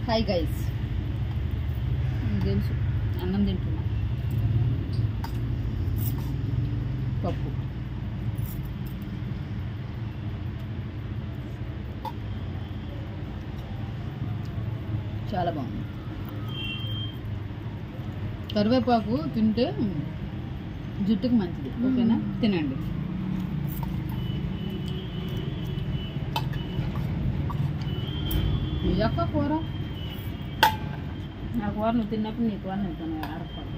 Hi guys, తెలుసు అన్నం తింటున్నా. పప్పు చాలా బాగుంది. కరివేపాకు తింటే జుట్టుకు మంచిది. ఓకేనా, తినండి. మీ యొక్క కూర నా కూర నువ్వు తిన్నప్పుడు నీ కూర నేను తిన ఆడకూడదు.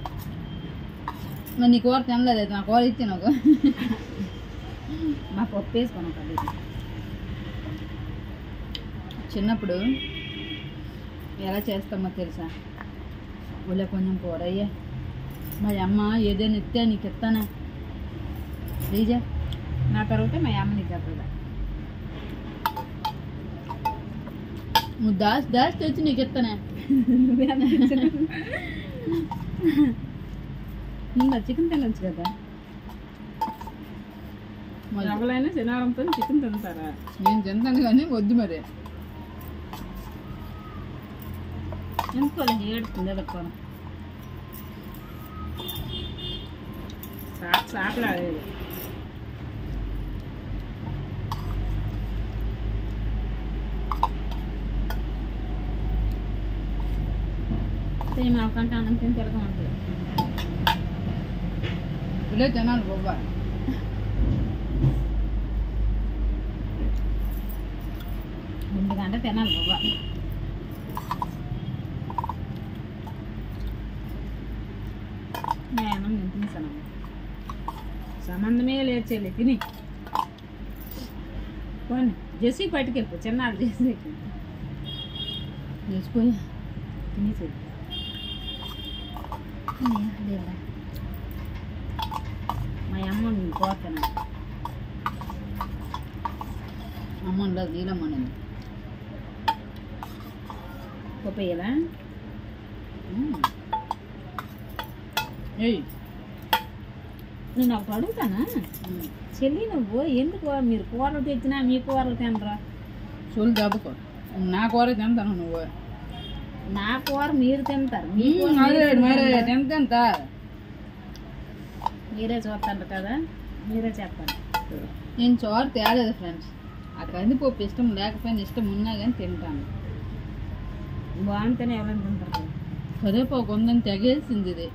మరి నీ కూర తినలేదు, నా కూర ఇచ్చి నాకు మా పప్పు వేసుకున్నాం కదా. చిన్నప్పుడు ఎలా చేస్తామో తెలుసా? ఒళ్ళో కొంచెం కూర అయ్యా, మా అమ్మ ఏదైనా ఇస్తే నీకు ఇస్తానా రీజా, నా తర్వాత మా అమ్మ నీకు చెప్పదా. నువ్వు దాచి తెచ్చి నీకు ఇస్తానే. ఇంకా చికెన్ తినొచ్చు కదా. ఎవరైనా శనివారంతో చికెన్ తింటారా? నేను తింటాను కానీ వద్దు మరి. ఎందుకో ఏడుతుంది ఎదుర్కోను. సాపలాడేది మాకంటే అన్నం తిని తిరగ ఉంటుంది. ఇలా తినాలి బాబా. ఎందుకంటే తినాలి బాబా. నేను నేను తినేసాను. సంబంధమే లేదు చెల్లి, తిని పోనీ. జెస్సీ పట్టుకెళ్ళిపో, చిన్నాడు జెస్సీకి తెలిసిపోయా. తినేసి మా అమ్మ కోరుతాను. అమ్మ ఉండదు, నీలమ్మనండి. పోయేలా ఏయ్, నేను ఒకటి అడుగుతానా చెల్లి, నువ్వు ఎందుకు మీరు కూరలు తెచ్చినా మీ కూరలు తినరా? చోలు దెబ్బకో. నా కూర తింటాను, నువ్వు నా కూర మీరు తింటారు, మీ కూర ఎంత మీరే చూస్తారు కదా, మీరే చెప్పండి. నేను చోరు తేలేదు ఫ్రెండ్స్. ఆ కందిపప్పు ఇష్టం లేకపోయినా ఇష్టం ఉన్నా కానీ తింటాను. బాగుంటేనే ఎవరైనా తింటారు కదా. కరివేపాకు ఉందని తెగేసింది ఇది.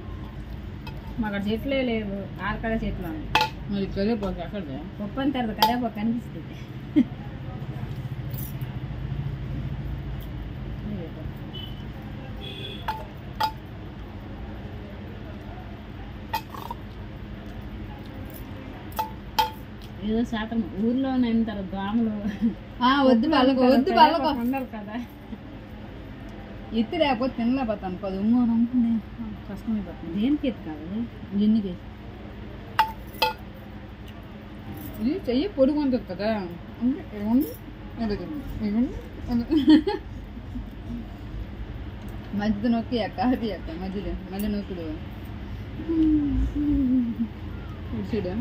మాకు చెట్లే లేవు, ఆడకాడ చెట్లు ఉన్నాయి. మరి కరివేపాకు ఎక్కడ? పప్పు అని తర్వాత కరివేపాకు కనిపిస్తుంది. ఏదో శాతం ఊర్లో తింటారు దోమలు. వద్దు వాళ్ళకు, వద్దు వాళ్ళకు ఉండరు కదా. ఎత్తి లేకపోతే తినలేకపోతాను. పది ఉమ్ము అని అనుకుంది, కష్టమైపోతుంది. దేనికి ఎత్తు కాదు, గిన్నెకి ఇది చెయ్యి పొడుగు ఉంటుంది కదా. మధ్య నొక్కి అక్క, అది అక్క మధ్యలో మళ్ళీ నొక్కుడు చూడు.